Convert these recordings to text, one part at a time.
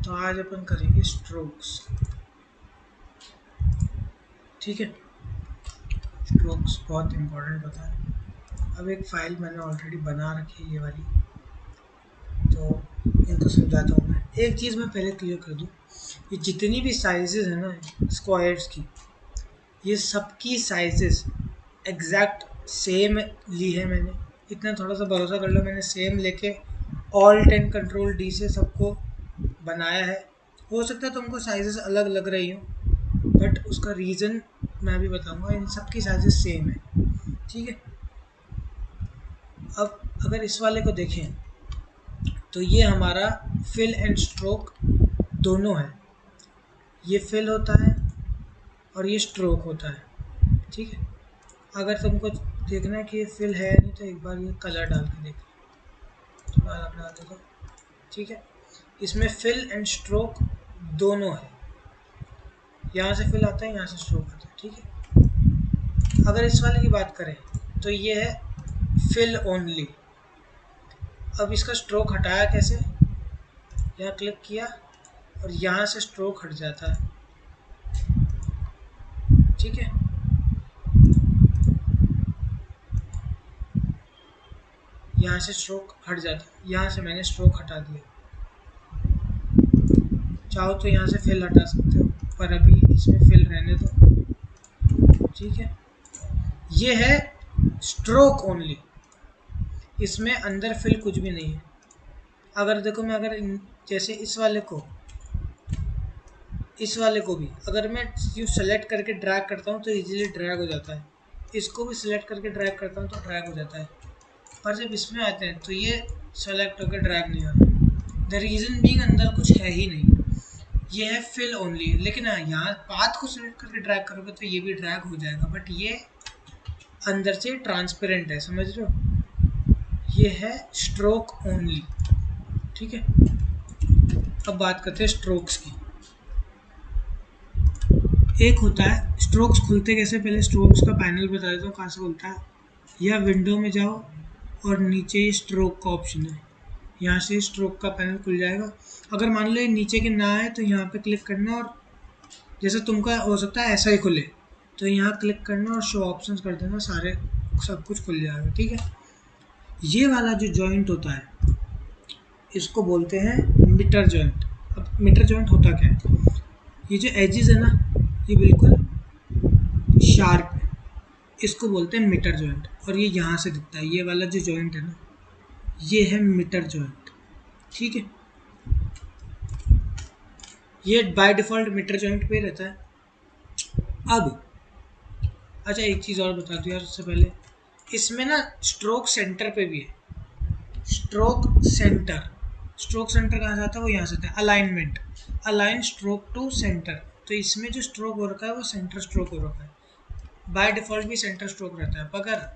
तो आज अपन करेंगे स्ट्रोक्स। ठीक है, स्ट्रोक्स बहुत इम्पोर्टेंट होता है। अब एक फ़ाइल मैंने ऑलरेडी बना रखी है ये वाली, तो इनको समझाता हूँ मैं। एक चीज़ मैं पहले क्लियर कर दूँ, ये जितनी भी साइजेस हैं ना स्क्वायर्स की, ये सबकी साइजेस एग्जैक्ट सेम ली है मैंने। इतना थोड़ा सा भरोसा कर लो, मैंने सेम लेके ऑल्ट एंड कंट्रोल डी से सबको बनाया है। हो सकता है तुमको साइजेस अलग लग रही हो, बट उसका रीज़न मैं अभी बताऊंगा। इन सब की साइजेस सेम है, ठीक है। अब अगर इस वाले को देखें तो ये हमारा फिल एंड स्ट्रोक दोनों है। ये फिल होता है और ये स्ट्रोक होता है, ठीक है। अगर तुमको देखना है कि ये फिल है नहीं, तो एक बार ये कलर डाल के देख, थोड़ा अलग डाल देता हूँ, ठीक है। इसमें फिल एंड स्ट्रोक दोनों है, यहाँ से फिल आता है, यहाँ से स्ट्रोक आता है, ठीक है। अगर इस वाले की बात करें तो ये है फिल ओनली। अब इसका स्ट्रोक हटाया कैसे, यहाँ क्लिक किया और यहाँ से स्ट्रोक हट जाता है, ठीक है। यहाँ से स्ट्रोक हट जाता है, यहाँ से मैंने स्ट्रोक हटा दिया। चाहो तो यहाँ से फिल हटा सकते हो, पर अभी इसमें फिल रहने दो, ठीक है। ये है स्ट्रोक ओनली, इसमें अंदर फिल कुछ भी नहीं है। अगर देखो मैं अगर जैसे इस वाले को भी अगर मैं यूँ सेलेक्ट करके ड्रैग करता हूँ तो इजीली ड्रैग हो जाता है। इसको भी सिलेक्ट करके ड्रैग करता हूँ तो ड्रैग हो जाता है, पर जब इसमें आते हैं तो ये सेलेक्ट होकर ड्रैग नहीं होता। द रीज़न बीइंग अंदर कुछ है ही नहीं, ये है फिल ओनली। लेकिन हाँ, यहाँ पाथ को सिलेक्ट करके ड्रैग करोगे तो ये भी ड्रैग हो जाएगा, बट ये अंदर से ट्रांसपेरेंट है, समझ रहे हो। ये है स्ट्रोक ओनली, ठीक है। अब बात करते हैं स्ट्रोक्स की। एक होता है स्ट्रोक्स खुलते कैसे, पहले स्ट्रोक्स का पैनल बता देता हूँ कहाँ से खुलता है। या विंडो में जाओ और नीचे ही स्ट्रोक का ऑप्शन है, यहाँ से स्ट्रोक का पैनल खुल जाएगा। अगर मान लो ये नीचे के ना है तो यहाँ पे क्लिक करना, और जैसे तुमका हो सकता है ऐसा ही खुले, तो यहाँ क्लिक करना और शो ऑप्शंस कर देना, सारे सब कुछ खुल जाएगा, ठीक है। ये वाला जो जॉइंट होता है इसको बोलते हैं मीटर जॉइंट। अब मीटर जॉइंट होता क्या है, ये जो एजेस है ना ये बिल्कुल शार्प है, इसको बोलते हैं मीटर जॉइंट। और ये यहाँ से दिखता है, ये वाला जो जॉइंट है ना ये है मीटर जॉइंट, ठीक है। ये बाय डिफ़ॉल्ट मीटर जॉइंट पे रहता है। अब अच्छा एक चीज़ और बता दूँ यार उससे पहले, इसमें ना स्ट्रोक सेंटर पे भी है। स्ट्रोक सेंटर कहाँ से आता है, वो यहाँ से आता है। Alignment, align stroke to centre. तो इसमें जो स्ट्रोक हो रखा है वो सेंटर स्ट्रोक हो रखा है। बाय डिफ़ॉल्ट भी सेंटर स्ट्रोक रहता है, अगर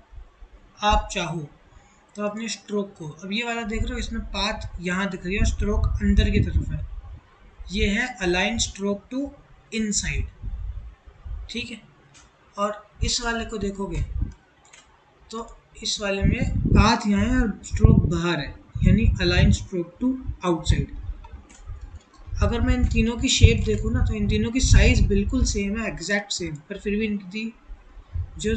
आप चाहो तो अपने स्ट्रोक को, अब ये वाला देख रहे हो इसमें पाथ यहाँ दिख रही है, स्ट्रोक अंदर की तरफ है, ये है अलाइन स्ट्रोक टू इनसाइड, ठीक है। और इस वाले को देखोगे तो इस वाले में पाथ यहाँ है और स्ट्रोक बाहर है, यानी अलाइन स्ट्रोक टू आउटसाइड। अगर मैं इन तीनों की शेप देखूँ ना तो इन तीनों की साइज़ बिल्कुल सेम है, एग्जैक्ट सेम, पर फिर भी इनकी जो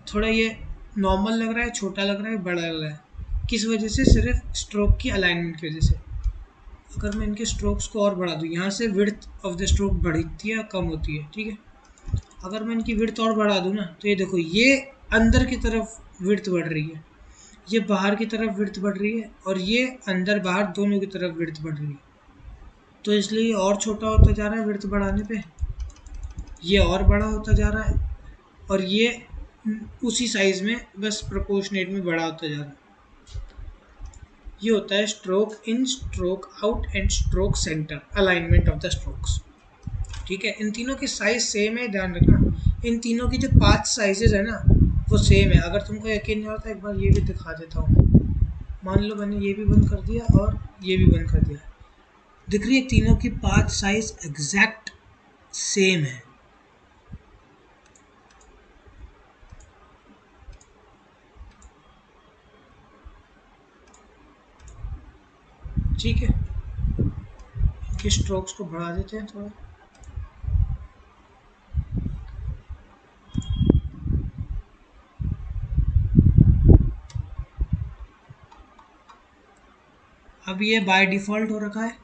थोड़ा ये नॉर्मल लग रहा है, छोटा लग रहा है, बड़ा लग रहा है, किस वजह से, सिर्फ स्ट्रोक की अलाइनमेंट की वजह से। अगर मैं इनके स्ट्रोक्स को और बढ़ा दूँ, यहाँ से विड्थ ऑफ द स्ट्रोक बढ़ती है कम होती है, ठीक है। अगर मैं इनकी विड्थ और बढ़ा दूँ ना तो ये देखो, ये अंदर की तरफ विड्थ बढ़ रही है, ये बाहर की तरफ विड्थ बढ़ रही है, और ये अंदर बाहर दोनों की तरफ विड्थ बढ़ रही है। तो इसलिए ये और छोटा होता जा रहा है विड्थ बढ़ाने पे, ये और बड़ा होता जा रहा है, और ये उसी साइज़ में बस प्रोपोर्शनेट में बड़ा होता जा रहा है। ये होता है stroke in, stroke out and stroke centre, alignment of the strokes, ठीक है। इन तीनों की साइज़ सेम है, ध्यान रखना। इन तीनों की जो पाथ साइजेज है ना वो सेम है। अगर तुमको यकीन नहीं होता एक बार ये भी दिखा देता हूँ। मान लो मैंने ये भी बंद कर दिया और ये भी बंद कर दिया, दिख रही है तीनों की पाथ साइज एग्जैक्ट सेम है, ठीक है। के स्ट्रोक्स को बढ़ा देते हैं थोड़ा। अब ये बाय डिफ़ॉल्ट हो रखा है।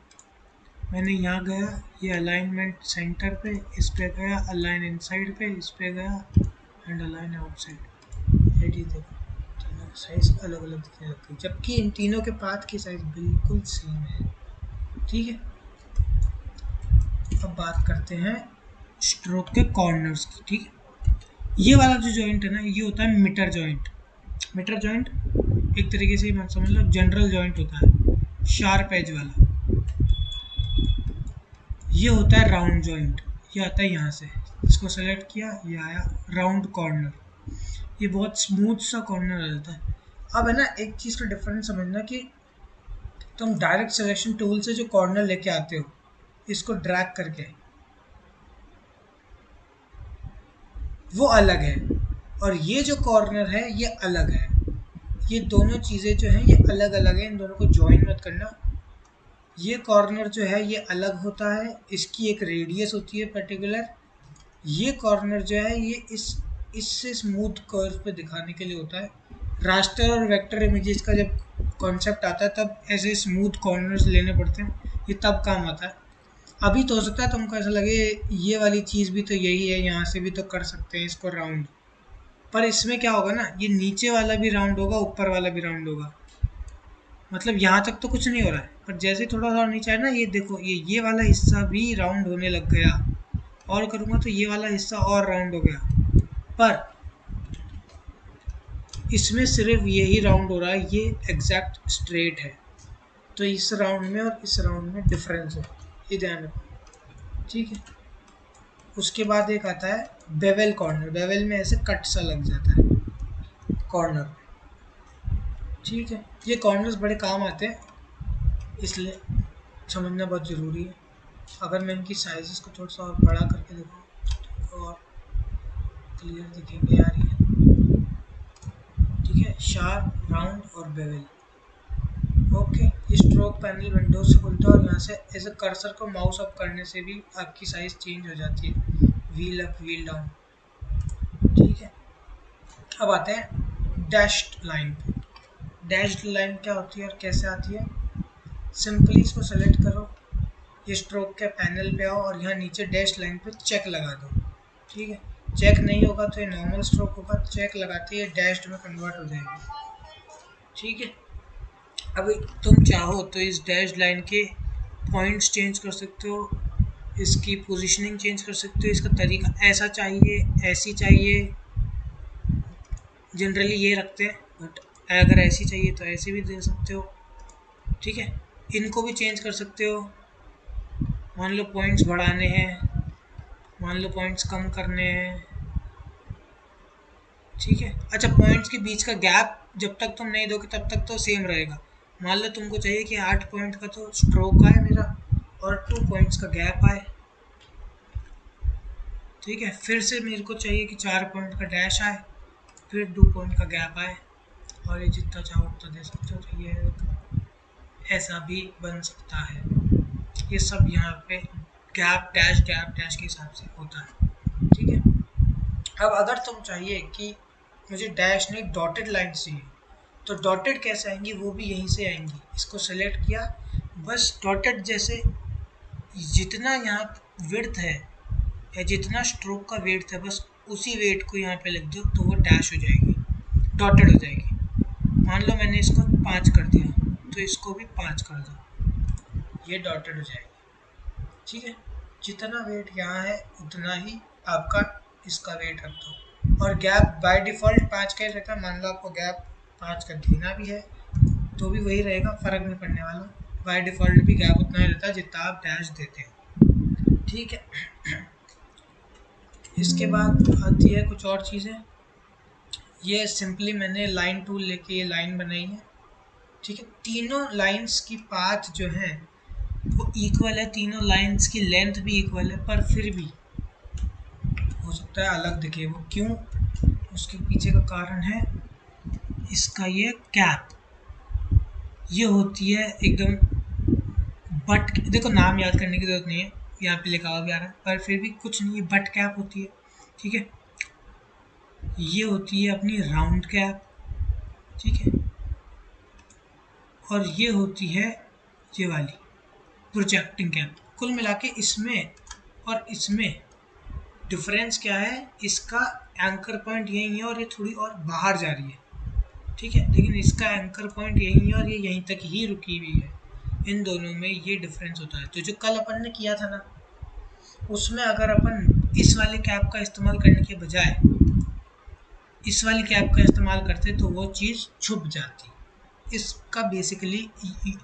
मैंने यहाँ गया, ये अलाइनमेंट सेंटर पे, इस पे गया, अलाइन इनसाइड पे, इस पे गया एंड अलाइन आउटसाइड। ये देखो तीनों साइज अलग अलग दिखने लग गई, जबकि इन तीनों के पाथ की साइज बिल्कुल सेम है। ठीक है, अब बात करते हैं स्ट्रोक के कॉर्नर्स की। ठीक है, ये वाला जो जॉइंट है ना, ये होता है मीटर जॉइंट। मीटर जॉइंट एक तरीके से मत समझ लो जनरल जॉइंट होता है, शार्प एज वाला। ये होता है राउंड जॉइंट, ये आता है यहाँ से, इसको सेलेक्ट किया, ये आया राउंड कॉर्नर। ये बहुत स्मूथ सा कॉर्नर आ जाता है। अब है ना, एक चीज़ का डिफरेंस समझना कि तुम डायरेक्ट सिलेक्शन टूल से जो कॉर्नर लेके आते हो, इसको ड्रैग करके, वो अलग है, और ये जो कॉर्नर है ये अलग है। ये दोनों चीज़ें जो हैं ये अलग अलग हैं, इन दोनों को ज्वाइन मत करना। ये कॉर्नर जो है ये अलग होता है, इसकी एक रेडियस होती है पर्टिकुलर। ये कॉर्नर जो है ये इससे स्मूथ कर्व पे दिखाने के लिए होता है। रास्टर और वेक्टर इमेजेस का जब कॉन्सेप्ट आता है तब ऐसे स्मूथ कॉर्नर्स लेने पड़ते हैं, ये तब काम आता है। अभी तो हो सकता है तुमको ऐसा लगे ये वाली चीज़ भी तो यही है, यहाँ से भी तो कर सकते हैं इसको राउंड, पर इसमें क्या होगा ना, ये नीचे वाला भी राउंड होगा, ऊपर वाला भी राउंड होगा। मतलब यहाँ तक तो कुछ नहीं हो रहा है, पर जैसे थोड़ा सा नीचे है ना, ये देखो ये वाला हिस्सा भी राउंड होने लग गया, और करूँगा तो ये वाला हिस्सा और राउंड हो गया। पर इसमें सिर्फ यही राउंड हो रहा है, ये एग्जैक्ट स्ट्रेट है। तो इस राउंड में और इस राउंड में डिफरेंस है, ये ध्यान रखो। ठीक है, उसके बाद एक आता है बेवल कॉर्नर। बेवल में ऐसे कट सा लग जाता है कॉर्नर। ठीक है, ये कॉर्नर्स बड़े काम आते हैं, इसलिए समझना बहुत ज़रूरी है। अगर मैं इनकी साइज़ को थोड़ा सा और बड़ा करके देखूँ तो और क्लियर दिखेंगे यार ये। ठीक है, शार्प, राउंड और बेवल। ओके, ये स्ट्रोक पैनल विंडो से खुलता है, और यहाँ से ऐसे कर्सर को माउस अप करने से भी आपकी साइज़ चेंज हो जाती है, व्हील अप व्हील डाउन। ठीक है, अब आते हैं डैश्ड लाइन पे। डैश्ड लाइन क्या होती है और कैसे आती है? सिंपली इसको सेलेक्ट करो, ये स्ट्रोक के पैनल पे आओ और यहाँ नीचे डैश लाइन पे चेक लगा दो। ठीक है, चेक नहीं होगा तो ये नॉर्मल स्ट्रोक होगा, चेक लगाते ही डैश्ड में कन्वर्ट हो जाएगी। ठीक है, अब तुम चाहो तो इस डैश लाइन के पॉइंट्स चेंज कर सकते हो, इसकी पोजीशनिंग चेंज कर सकते हो, इसका तरीका ऐसा चाहिए, ऐसी चाहिए, जनरली ये रखते हैं, बट अगर ऐसी चाहिए तो ऐसी भी दे सकते हो। ठीक है, इनको भी चेंज कर सकते हो। मान लो पॉइंट्स बढ़ाने हैं, मान लो पॉइंट्स कम करने हैं। ठीक है, अच्छा पॉइंट्स के बीच का गैप जब तक तुम नहीं दोगे तब तक तो सेम रहेगा। मान लो तुमको चाहिए कि 8 पॉइंट का तो स्ट्रोक आए मेरा और 2 पॉइंट्स का गैप आए। ठीक है, फिर से मेरे को चाहिए कि 4 पॉइंट का डैश आए, फिर 2 पॉइंट का गैप आए, और ये जितना चाहो उतना दे सकते हो। तो ये ऐसा भी बन सकता है। ये सब यहाँ पे गैप डैश के हिसाब से होता है। ठीक है, अब अगर तुम चाहिए कि मुझे डैश नहीं डॉटेड लाइन चाहिए, तो डॉटेड कैसे आएंगी, वो भी यहीं से आएंगी। इसको सेलेक्ट किया, बस डॉटेड जैसे जितना यहाँ विड्थ है या जितना स्ट्रोक का वेट है, बस उसी वेट को यहाँ पे लिख दो तो वो डैश हो जाएगी, डॉटेड हो जाएगी। मान लो मैंने इसको 5 कर दिया, तो इसको भी 5 कर दो, ये डॉटेड हो जाएगी। ठीक है, जितना वेट यहाँ है उतना ही आपका इसका वेट रख दो, और गैप बाय डिफ़ॉल्ट 5 का ही रहता है। मान लो आपको गैप 5 का देना भी है तो भी वही रहेगा, फ़र्क नहीं पड़ने वाला। बाय डिफ़ॉल्ट भी गैप उतना ही रहता है जितना आप डैश देते हैं। ठीक है, इसके बाद आती है कुछ और चीज़ें। ये सिंपली मैंने लाइन टूल लेके ये लाइन बनाई है। ठीक है, तीनों लाइंस की पाथ जो है वो इक्वल है, तीनों लाइंस की लेंथ भी इक्वल है, पर फिर भी हो सकता है अलग दिखे। वो क्यों? उसके पीछे का कारण है इसका ये कैप। ये होती है एकदम बट देखो नाम याद करने की ज़रूरत नहीं है, यहाँ पे लिखा हुआ भी आ रहा है, पर फिर भी कुछ नहीं है, बट कैप होती है, ठीक है। ये होती है अपनी राउंड कैप, ठीक है। और ये होती है ये वाली प्रोजेक्टिंग कैप। कुल मिला के इसमें और इसमें डिफरेंस क्या है, इसका एंकर पॉइंट यही है और ये थोड़ी और बाहर जा रही है, ठीक है, लेकिन इसका एंकर पॉइंट यही है और ये यहीं तक ही रुकी हुई है। इन दोनों में ये डिफरेंस होता है। तो जो कल अपन ने किया था ना, उसमें अगर अपन इस वाले कैप का इस्तेमाल करने के बजाय इस वाली कैप का इस्तेमाल करते तो वो चीज़ छुप जाती। इसका बेसिकली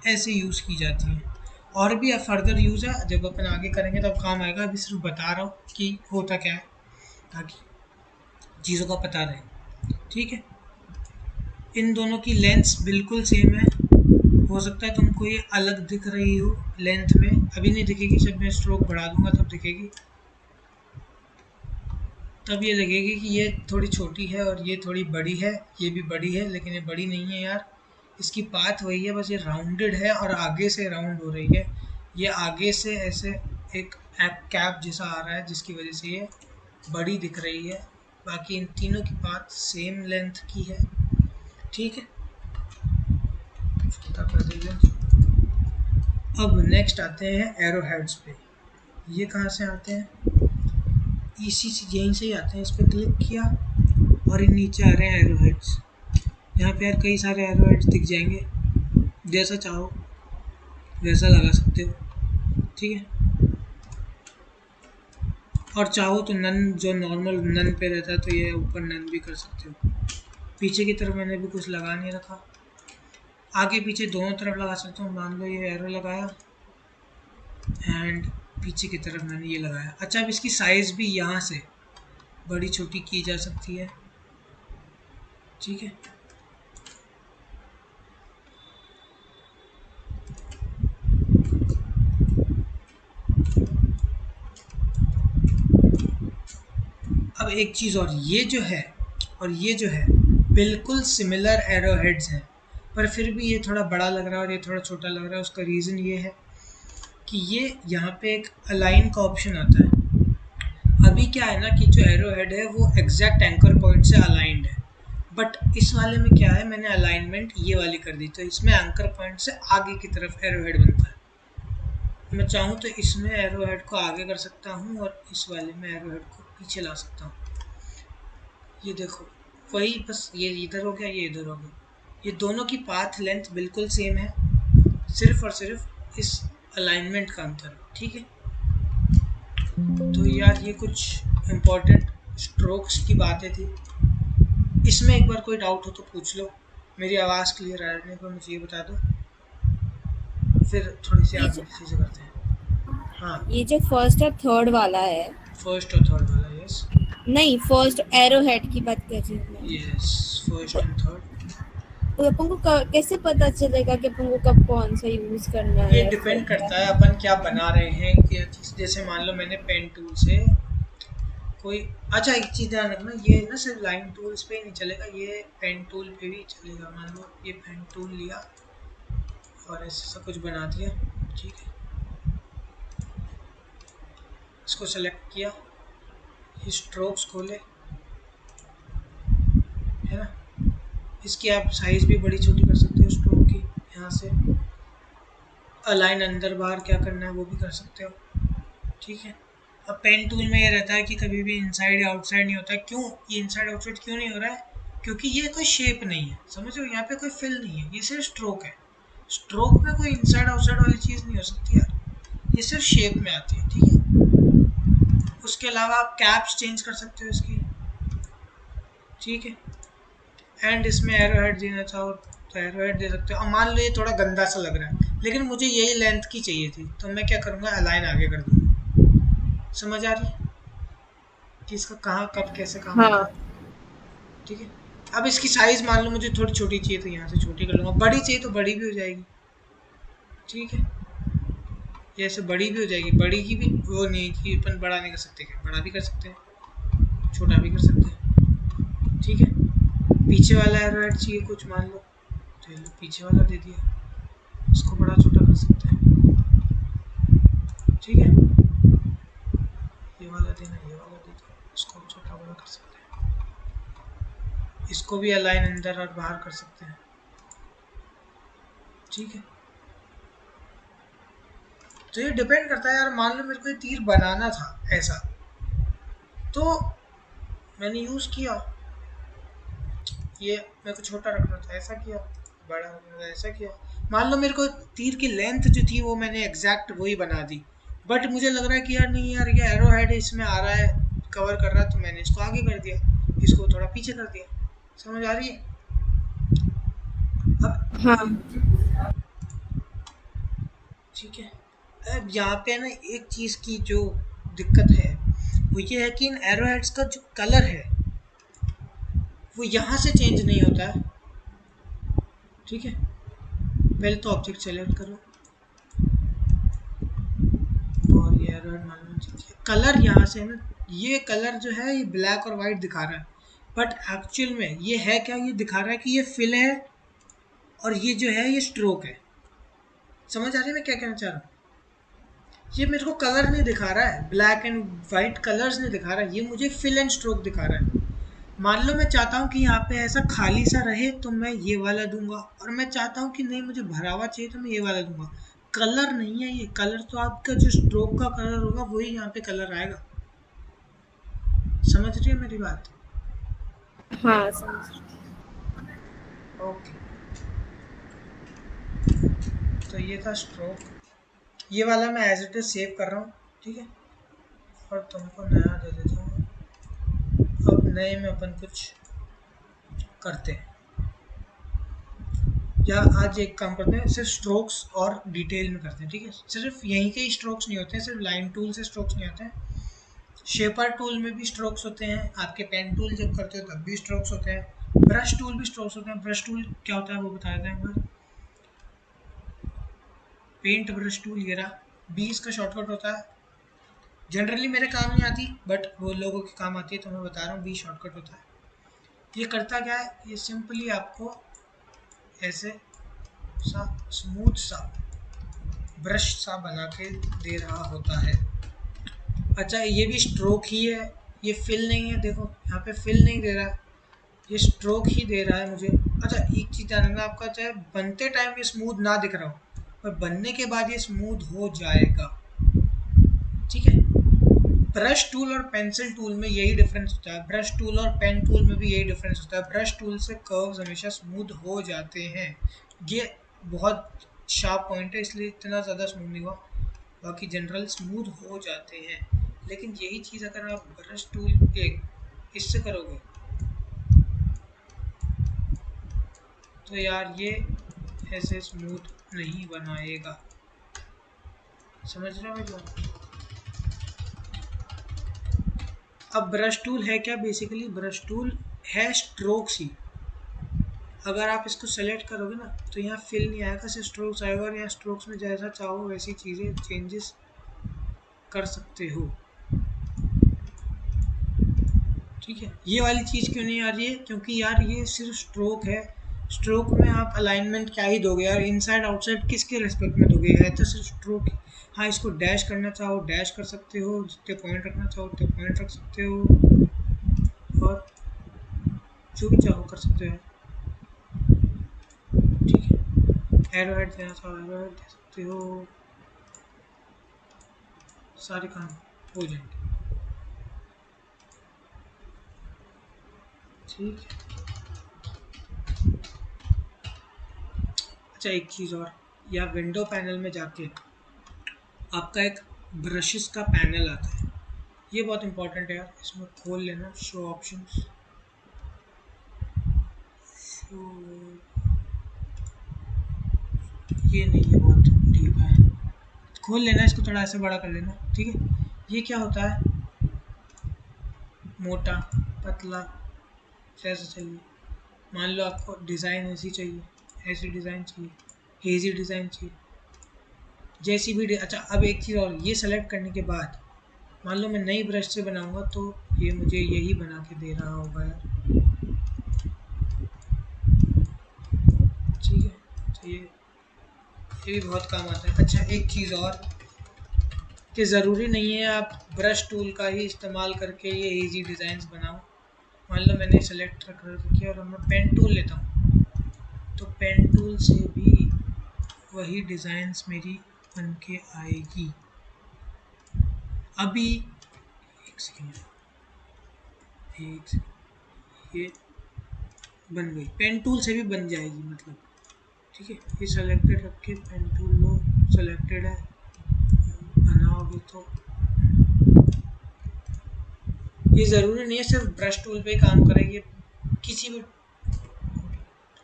ऐसे यूज़ की जाती है। और भी फर्दर यूज़ है, जब अपन आगे करेंगे तब काम आएगा। अभी सिर्फ बता रहा हूँ कि होता क्या है, ताकि चीज़ों का पता रहे, ठीक है। इन दोनों की लेंथ्स बिल्कुल सेम है। हो सकता है तुमको ये अलग दिख रही हो लेंथ में, अभी नहीं दिखेगी, जब मैं स्ट्रोक बढ़ा दूंगा तब दिखेगी। तब ये लगेगी कि ये थोड़ी छोटी है और ये थोड़ी बड़ी है, ये भी बड़ी है लेकिन ये बड़ी नहीं है यार। इसकी पाथ वही है, बस ये राउंडेड है और आगे से राउंड हो रही है। ये आगे से ऐसे एक कैप जैसा आ रहा है जिसकी वजह से ये बड़ी दिख रही है। बाकी इन तीनों की पाथ सेम लेंथ की है, ठीक है। छोटा कर दीजिए। अब नेक्स्ट आते हैं एरो हेड्स पे। ये कहाँ से आते हैं, इसी से यहीं से ही आते हैं। इस पर क्लिक किया और इन नीचे आ रहे हैं एरो हेड्स। यहाँ पे यार कई सारे एरो हेड्स दिख जाएंगे, जैसा चाहो वैसा लगा सकते हो, ठीक है। और चाहो तो नन, जो नॉर्मल नन पे रहता है, तो ये ऊपर नन भी कर सकते हो। पीछे की तरफ मैंने भी कुछ लगा नहीं रखा, आगे पीछे दोनों तरफ लगा सकता हूँ। मान लो ये एरो लगाया एंड पीछे की तरफ मैंने ये लगाया। अच्छा, अब इसकी साइज़ भी यहाँ से बड़ी छोटी की जा सकती है, ठीक है। अब एक चीज़ और, ये जो है और ये जो है बिल्कुल सिमिलर एरो हेड्स हैं, पर फिर भी ये थोड़ा बड़ा लग रहा है और ये थोड़ा छोटा लग रहा है। उसका रीज़न ये है कि ये यहाँ पे एक अलाइन का ऑप्शन आता है। अभी क्या है ना कि जो एरो हेड है वो एग्जैक्ट एंकर पॉइंट से अलाइंड है, बट इस वाले में क्या है, मैंने अलाइनमेंट ये वाली कर दी, तो इसमें एंकर पॉइंट से आगे की तरफ एरो हेड बनता है। मैं चाहूँ तो इसमें एरो हेड को आगे कर सकता हूँ और इस वाले में एरो हेड को पीछे ला सकता हूँ। ये देखो, वही बस ये इधर हो गया, ये इधर हो गया। ये दोनों की पाथ लेंथ बिल्कुल सेम है, सिर्फ और सिर्फ इस अलाइनमेंट का अंतर है, ठीक है। तो यार ये कुछ इम्पोर्टेंट स्ट्रोक्स की बातें थी। इसमें एक बार कोई डाउट हो तो पूछ लो। मेरी आवाज़ क्लियर आ रही है तो मुझे ये बता दो, फिर थोड़ी सी ये आगे जो चीज़ें करते हैं। हाँ, ये जो फर्स्ट और थर्ड वाला है, फर्स्ट और थर्ड वाला, यस। नहीं फर्स्ट एरो हेड की बात कर रही हूँ मैं। यस, तो फर्स्ट एंड थर्ड। अपन को कैसे पता चलेगा कि अपन को कब कौन सा यूज करना है ये या फिर डिपेंड क्या? करता है अपन क्या बना रहे हैं कि जैसे मान लो मैंने पेन टूल से कोई, अच्छा एक चीज़ ध्यान रखना, ये ना सिर्फ लाइन टूल्स पे ही नहीं चलेगा, ये पेन टूल पे भी चलेगा। मान लो ये पेन टूल लिया और ऐसे सब कुछ बना दिया, ठीक है। इसको सेलेक्ट किया, ये स्ट्रोक्स खोले, है ना। इसकी आप साइज़ भी बड़ी छोटी कर सकते हो स्ट्रोक की, यहाँ से अलाइन अंदर बाहर क्या करना है वो भी कर सकते हो, ठीक है। अब पेन टूल में ये रहता है कि कभी भी इनसाइड या आउटसाइड नहीं होता है। क्यों ये इनसाइड आउटसाइड क्यों नहीं हो रहा है, क्योंकि ये कोई शेप नहीं है, समझ रहे हो, यहाँ पे कोई फिल नहीं है, ये सिर्फ स्ट्रोक है। स्ट्रोक में कोई इनसाइड आउटसाइड वाली चीज़ नहीं हो सकती यार, ये सिर्फ शेप में आती है, ठीक है। उसके अलावा आप कैप्स चेंज कर सकते हो इसकी, ठीक है। एंड इसमें एरो हेड देना चाहो तो एरो हेड दे सकते हो। अब मान लो ये थोड़ा गंदा सा लग रहा है, लेकिन मुझे यही लेंथ की चाहिए थी, तो मैं क्या करूँगा, अलाइन आगे कर दूँगा। समझ आ रही है कि इसका कहाँ कब कैसे काम होता हाँ, है, ठीक है। अब इसकी साइज़ मान लो मुझे थोड़ी छोटी चाहिए तो यहाँ से छोटी कर लूँगा, बड़ी चाहिए तो बड़ी भी हो जाएगी, ठीक है। ये ऐसे बड़ी भी हो जाएगी, बड़ी की भी वो नहीं कि अपन बड़ा नहीं कर सकते, क्या बड़ा भी कर सकते हैं, छोटा भी कर सकते हैं, ठीक है। पीछे वाला एरो हेड चाहिए कुछ, मान लो तो ये लो पीछे वाला दे दिया, इसको बड़ा छोटा कर सकते हैं, ठीक है, ये वाला देना, ये वाला देना, इसको छोटा बड़ा कर सकते हैं, इसको भी अलाइन अंदर और बाहर कर सकते हैं। ठीक है, तो ये डिपेंड करता है यार। मान लो मेरे को ये तीर बनाना था ऐसा, तो मैंने यूज़ किया, ये मेरे को छोटा रखना था ऐसा किया, बड़ा रखना था ऐसा किया। मान लो मेरे को तीर की लेंथ जो थी वो मैंने एग्जैक्ट वही बना दी, बट मुझे लग रहा है कि यार नहीं यार, ये एरो हेड इसमें आ रहा है, कवर कर रहा है, तो मैंने इसको आगे कर दिया, इसको थोड़ा पीछे कर दिया। समझ आ रही है? अब हाँ। ठीक है, अब यहाँ पे ना एक चीज़ की जो दिक्कत है वो ये है कि इन एरो हेड्स का जो कलर है वो यहाँ से चेंज नहीं होता है। ठीक है, पहले तो ऑब्जेक्ट सेलेक्ट करो और ये एरो हेड मान लो चाहिए, कलर यहाँ से है ना, ये कलर जो है ये ब्लैक और वाइट दिखा रहा है, बट एक्चुअल में ये है क्या, ये दिखा रहा है कि ये फिल है और ये जो है ये स्ट्रोक है। समझ आ रही है मैं क्या कहना चाह रहा हूँ? ये मेरे को कलर नहीं दिखा रहा है, ब्लैक एंड वाइट कलर्स नहीं दिखा रहा है, ये मुझे फिल एंड स्ट्रोक दिखा रहा है। मान लो मैं चाहता हूँ कि यहाँ पे ऐसा खाली सा रहे तो मैं ये वाला दूंगा, और मैं चाहता हूँ कि नहीं मुझे भरा हुआ चाहिए तो मैं ये वाला दूंगा। कलर नहीं है ये, कलर तो आपका जो स्ट्रोक का कलर होगा वही यहाँ पे कलर आएगा। समझ रही है मेरी बात? हाँ समझ। ओके, तो ये था स्ट्रोक, ये वाला मैं एज इट इज सेव कर रहा हूँ। ठीक है, और तुमको नया दे देता हूँ। अब नए में अपन कुछ करते हैं, या आज एक काम करते हैं, सिर्फ स्ट्रोक्स और डिटेल में करते हैं। ठीक है, सिर्फ यहीं के ही स्ट्रोक्स नहीं होते हैं, सिर्फ लाइन टूल से स्ट्रोक्स नहीं होते हैं, शेपर टूल में भी स्ट्रोक्स होते हैं, आपके पेन टूल जब करते हो तब भी स्ट्रोक्स होते हैं, ब्रश टूल भी स्ट्रोक्स होते हैं। ब्रश टूल क्या होता है वो बताया था एक बार। पेंट ब्रश टूल, ये रहा, 20 का शॉर्टकट होता है, जनरली मेरे काम नहीं आती बट वो लोगों के काम आती है, तो मैं बता रहा हूँ 20 शॉर्टकट होता है। ये करता क्या है, ये सिंपली आपको ऐसे सा स्मूथ सा ब्रश सा बना के दे रहा होता है। अच्छा, ये भी स्ट्रोक ही है, ये फिल नहीं है, देखो यहाँ पे फिल नहीं दे रहा है, ये स्ट्रोक ही दे रहा है मुझे। अच्छा, एक चीज़ जानना आपका, चाहे बनते टाइम ये स्मूथ ना दिख रहा हो पर बनने के बाद ये स्मूथ हो जाएगा। ठीक है, ब्रश टूल और पेंसिल टूल में यही डिफरेंस होता है, ब्रश टूल और पेन टूल में भी यही डिफरेंस होता है। ब्रश टूल से कर्व्स हमेशा स्मूथ हो जाते हैं, ये बहुत शार्प पॉइंट है, इसलिए इतना ज़्यादा स्मूथ नहीं हुआ, बाकी जनरल स्मूथ हो जाते हैं। लेकिन यही चीज़ अगर आप ब्रश टूल एक इससे करोगे तो यार ये ऐसे स्मूथ नहीं बनाएगा। समझ रहे हो जो? अब ब्रश टूल है क्या, बेसिकली ब्रश टूल है स्ट्रोक्स ही। अगर आप इसको सेलेक्ट करोगे ना तो यहाँ फिल नहीं आएगा, सिर्फ स्ट्रोक्स आएगा, और यहाँ स्ट्रोक्स में जैसा चाहो वैसी चीज़ें चेंजेस कर सकते हो। ठीक है, ये वाली चीज़ क्यों नहीं आ रही है, क्योंकि यार ये सिर्फ स्ट्रोक है, स्ट्रोक में आप अलाइनमेंट क्या ही दोगे यार, इनसाइड आउटसाइड किसके रिस्पेक्ट में दोगे, है तो सिर्फ स्ट्रोक। हाँ, इसको डैश करना चाहो डैश कर सकते हो, जितने पॉइंट रखना चाहो उतने पॉइंट रख सकते हो, और जो भी चाहो कर सकते हो। ठीक है, एरो हेड देना चाहो एरो हेड दे सकते हो, सारे काम हो जाएंगे। ठीक है, अच्छा एक चीज़ और, या विंडो पैनल में जाके आपका एक ब्रशेस का पैनल आता है, ये बहुत इंपॉर्टेंट है यार, इसमें खोल लेना, शो ऑप्शंस, शो, ये नहीं, ये बहुत डीप है, खोल लेना इसको, थोड़ा ऐसे बड़ा कर लेना। ठीक है, ये क्या होता है, मोटा पतला जैसा चाहिए। मान लो आपको डिज़ाइन ऐसी चाहिए, ऐसी डिज़ाइन चाहिए, हेजी डिज़ाइन चाहिए, जैसी भी अच्छा, अब एक चीज़ और, ये सेलेक्ट करने के बाद मान लो मैं नई ब्रश से बनाऊंगा तो ये मुझे यही बना के दे रहा होगा यार। ठीक है, तो ये भी बहुत काम आता है। अच्छा, एक चीज़ और, कि ज़रूरी नहीं है आप ब्रश टूल का ही इस्तेमाल करके ये इजी डिज़ाइंस बनाओ। मान लो मैंने सेलेक्ट कर रखी है और अब मैं पेन टूल लेता हूँ, तो पेन टूल से भी वही डिज़ाइंस मेरी बन के आएगी। अभी एक सेकेंड, ये बन गई, पेन टूल से भी बन जाएगी मतलब। ठीक है, ये सेलेक्टेड रख के पेन टूल लो, सेलेक्टेड है, बनाओगे तो ये ज़रूरी नहीं है सिर्फ ब्रश टूल पे काम करेगी, किसी भी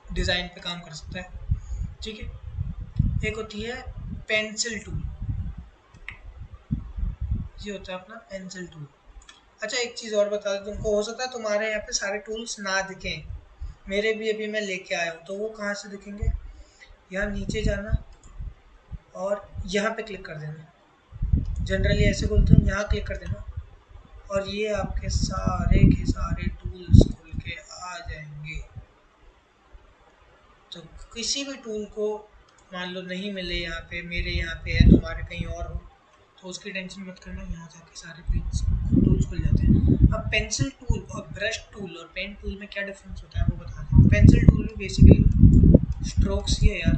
डिज़ाइन पे काम कर सकता है। ठीक है, एक होती है पेंसिल टूल, ये होता है अपना पेंसिल टूल। अच्छा एक चीज़ और बता दूं तुमको, हो सकता है तुम्हारे यहाँ पे सारे टूल्स ना दिखें, मेरे भी अभी मैं लेके आया हूँ, तो वो कहाँ से दिखेंगे, यहाँ नीचे जाना और यहाँ पे क्लिक कर देना। जनरली ऐसे बोलते हैं, यहाँ क्लिक कर देना और ये आपके सारे के सारे टूल्स खुल के आ जाएंगे। तो किसी भी टूल को मान लो नहीं मिले यहाँ पे, मेरे यहाँ पे है, तुम्हारे कहीं और हो, तो उसकी टेंशन मत करना, यहाँ जाके सारे टूल्स खुल जाते हैं। अब पेंसिल टूल और ब्रश टूल और पेन टूल में क्या डिफरेंस होता है वो बताता हूँ। पेंसिल टूल में बेसिकली स्ट्रोक्स ही है यार,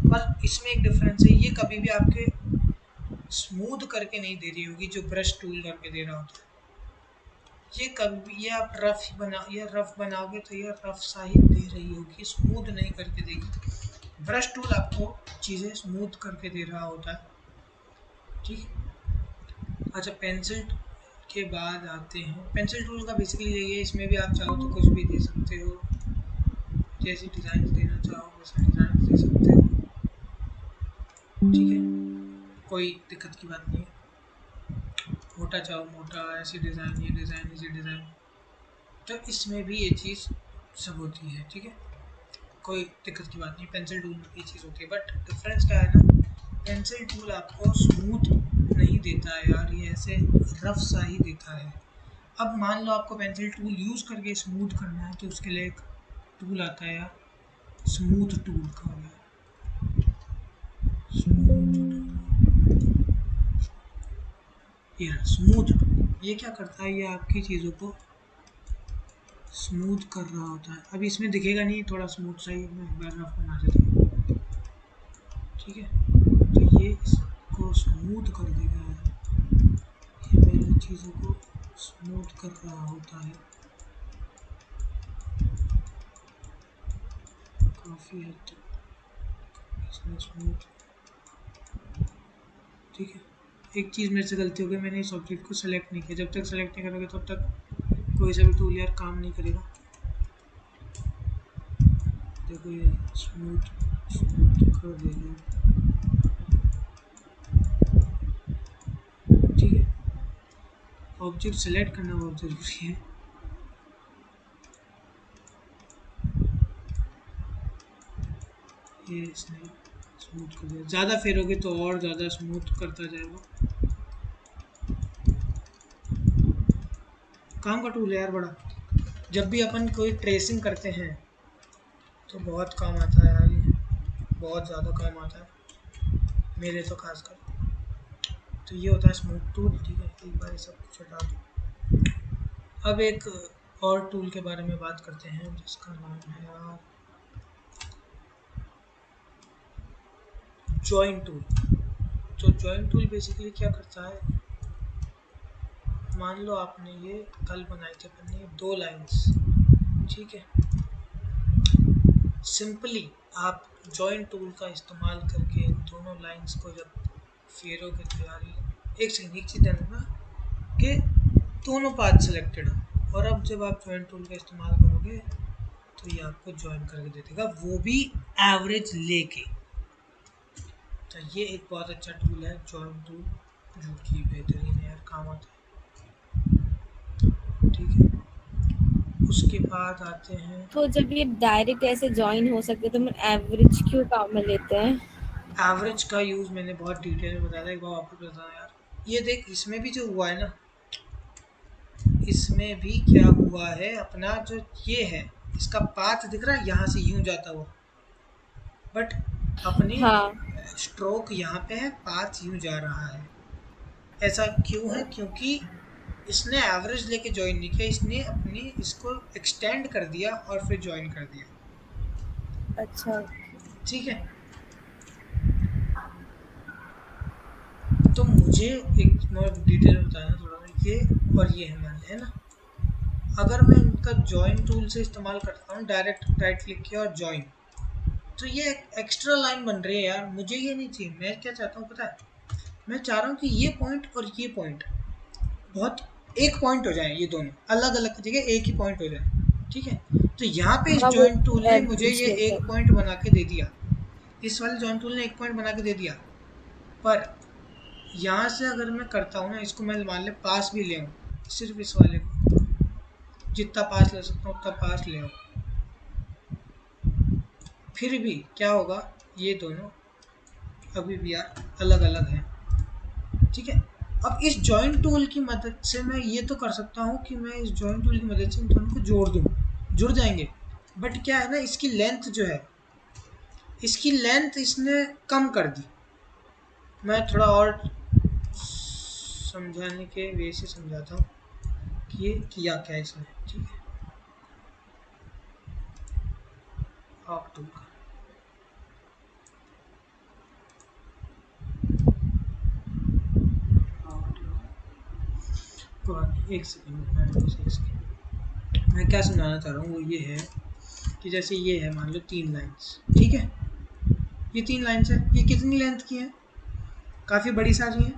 पर इसमें एक डिफरेंस है, ये कभी भी आपके स्मूथ करके नहीं दे रही होगी जो ब्रश टूल करके दे रहा होता है। ये कभी, ये आप रफ बनाओगे तो ये रफ सा ही दे रही होगी, स्मूथ नहीं करके देगी। ब्रश टूल आपको चीज़ें स्मूथ करके दे रहा होता है। ठीक है, अच्छा पेंसिल के बाद आते हैं, पेंसिल टूल का बेसिकली यही है, इसमें भी आप चाहो तो कुछ भी दे सकते हो, जैसी डिज़ाइन देना चाहो वैसा डिज़ाइन दे सकते हो। ठीक है, कोई दिक्कत की बात नहीं है, मोटा चाहो मोटा, ऐसी डिज़ाइन, ये डिज़ाइन, ऐसी डिज़ाइन, तो इसमें भी ये चीज़ सब होती है। ठीक है, कोई दिक्कत की बात नहीं, पेंसिल टूल में ये चीज़ होती है, बट डिफरेंस क्या है ना, पेंसिल टूल आपको स्मूथ नहीं देता है यार, ये ऐसे रफ सा ही देता है। अब मान लो आपको पेंसिल टूल यूज़ करके स्मूथ करना है, तो उसके लिए एक टूल आता है यार, स्मूथ टूल का हो गया, ये स्मूथ टूल, ये क्या करता है, ये आपकी चीज़ों को स्मूथ कर रहा होता है। अभी इसमें दिखेगा नहीं, थोड़ा स्मूथ सा ही मैं एक बार रफ बना देता हूँ। ठीक है, तो ये इसको स्मूथ कर देगा, ये मेरी चीज़ों को स्मूथ कर रहा होता है काफ़ी हद तक, इसमें स्मूथ। ठीक है, एक चीज़ मेरे से गलती हो गई, मैंने इस ऑब्जेक्ट को सेलेक्ट नहीं किया, जब तक सेलेक्ट नहीं करोगे तब तक कोई सा भी टूल यार काम नहीं करेगा। देखो ये स्मूथ स्मूथ कर देगा। ठीक है, ऑब्जेक्ट सेलेक्ट करना बहुत ज़रूरी है। ये इसने स्मूथ कर दिया, ज़्यादा फेरोगे तो और ज़्यादा स्मूथ करता जाएगा। काम का टूल है यार बड़ा, जब भी अपन कोई ट्रेसिंग करते हैं तो बहुत काम आता है यार, ये बहुत ज़्यादा काम आता है मेरे तो खासकर। तो ये होता है स्मूथ टूल। ठीक है, एक बार ये सब कुछ हटा दो। अब एक और टूल के बारे में बात करते हैं जिसका नाम है यार जॉइन टूल। तो जॉइन टूल बेसिकली क्या करता है, मान लो आपने ये कल बनाए थे अपने 2 लाइंस, ठीक है, सिंपली आप जॉइन टूल का इस्तेमाल करके इन दोनों लाइंस को जब फेरोगे तो यार, एक सेकंड, एक चीज़ ध्यान रखना कि दोनों पाथ सिलेक्टेड हो, और अब जब आप जॉइन टूल का इस्तेमाल करोगे तो ये आपको जॉइन करके दे देगा, वो भी एवरेज लेके। तो ये एक बहुत अच्छा टूल है जॉइन टूल, जो कि बेहतरीन है यार, काम आता है। ठीक है, उसके बाद आते हैं, तो जब ये डायरेक्ट ऐसे जॉइन हो सकते तो मैं एवरेज क्यों काम में लेते हैं? एवरेज का यूज़ मैंने बहुत डिटेल में बताया था, एक बार वापस बताना यार। ये देख, इसमें भी जो हुआ है ना, इसमें भी क्या हुआ है, अपना जो ये है, इसका पाथ दिख रहा है यहाँ से यूं जाता हुआ, बट अपने हाँ। स्ट्रोक यहाँ पे है, पाथ यूं जा रहा है। ऐसा क्यों है? क्योंकि इसने एवरेज लेके ज्वाइन नहीं किया, इसने अपनी इसको एक्सटेंड कर दिया और फिर ज्वाइन कर दिया। अच्छा। ठीक है, तो मुझे एक और डिटेल में बताना थोड़ा सा, ये और ये है मान है ना, अगर मैं इनका ज्वाइन टूल से इस्तेमाल करता हूँ, डायरेक्ट राइट क्लिक किया और ज्वाइन, तो ये एक एक्स्ट्रा लाइन बन रही है यार, मुझे ये नहीं चाहिए। मैं क्या चाहता हूँ पता है, मैं चाह रहा हूँ कि ये पॉइंट और ये पॉइंट बहुत एक पॉइंट हो जाए, ये दोनों अलग अलग की जगह एक ही पॉइंट हो जाए। ठीक है, तो यहाँ पे इस हाँ, वो जॉइंट टूल ने मुझे एवरेज ये एक लेकर। पॉइंट बना के दे दिया, इस वाले जॉइंट टूल ने एक पॉइंट बना के दे दिया। पर यहाँ से अगर मैं करता हूँ ना, इसको मैं मान ले पास भी ले आऊँ, सिर्फ इस वाले को जितना पास ले सकता हूँ उतना पास ले आऊँ, फिर भी क्या होगा, ये दोनों अभी भी यार अलग अलग हैं। ठीक है, अब इस जॉइंट टूल की मदद से मैं ये तो कर सकता हूँ कि मैं इस जॉइंट टूल की मदद से इन दोनों को जोड़ दूँ, जुड़ जाएंगे। बट क्या है ना, इसकी लेंथ जो है, इसकी लेंथ इसने कम कर दी। मैं थोड़ा और समझाने के वे से समझाता हूँ कि ये किया क्या है इसने। ठीक है, आप टूल का एक सेकंड, मैं क्या समझाना चाह रहा हूँ वो ये है कि जैसे ये है मान लो 3 लाइन्स। ठीक है, ये 3 लाइन्स है, ये कितनी लेंथ की है, काफ़ी बड़ी सारी है।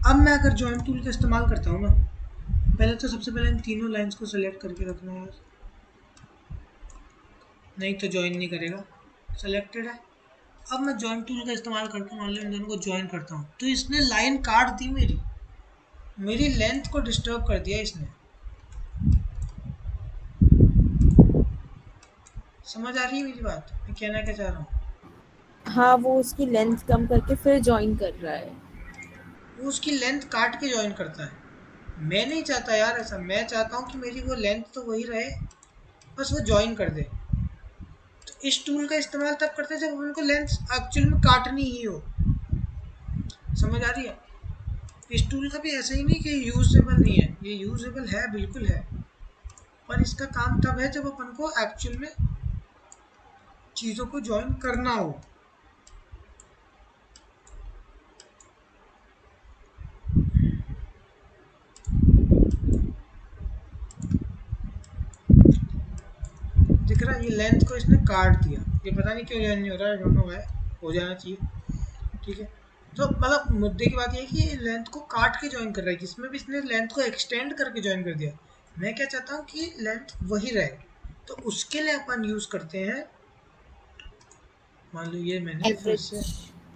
अब मैं अगर जॉइंट टूल का इस्तेमाल करता हूँ ना, पहले तो सबसे पहले इन तीनों लाइन्स को सेलेक्ट करके रखना है, नहीं तो ज्वाइन नहीं करेगा। सेलेक्टेड है। अब मैं जॉइंट टूल का इस्तेमाल करके मान लो इन दोनों को ज्वाइन करता हूँ, तो इसने लाइन काट दी मेरी लेंथ को डिस्टर्ब कर दिया इसने। समझ आ रही है मेरी बात, मैं कहना क्या चाह रहा हूँ? हाँ, वो उसकी लेंथ कम करके फिर जॉइन कर रहा है। वो उसकी लेंथ काट के ज्वाइन करता है। मैं नहीं चाहता यार ऐसा, मैं चाहता हूँ कि मेरी वो लेंथ तो वही रहे, बस वो ज्वाइन कर दे। तो इस टूल का इस्तेमाल तब करते हैं जब उनको लेंथ एक्चुअल में काटनी ही हो। समझ आ रही है? इस टूल का भी ऐसा ही नहीं कि यूजेबल नहीं है, ये यूजेबल है, बिल्कुल है। पर इसका काम तब है जब अपन को एक्चुअल में चीज़ों को ज्वाइन करना हो। दिख रहा है, ये लेंथ को इसने काट दिया, ये पता नहीं क्यों ज्वाइन नहीं हो रहा है, डोंट नो व्हाई, हो जाना चाहिए। ठीक है, तो मतलब मुद्दे की बात ये है कि ये लेंथ को काट के ज्वाइन कर रहा है, जिसमें भी इसने लेंथ को एक्सटेंड करके ज्वाइन कर दिया। मैं क्या चाहता हूँ कि लेंथ वही रहे, तो उसके लिए अपन यूज़ करते हैं, मान लो ये मैंने फिर एवरेज। से,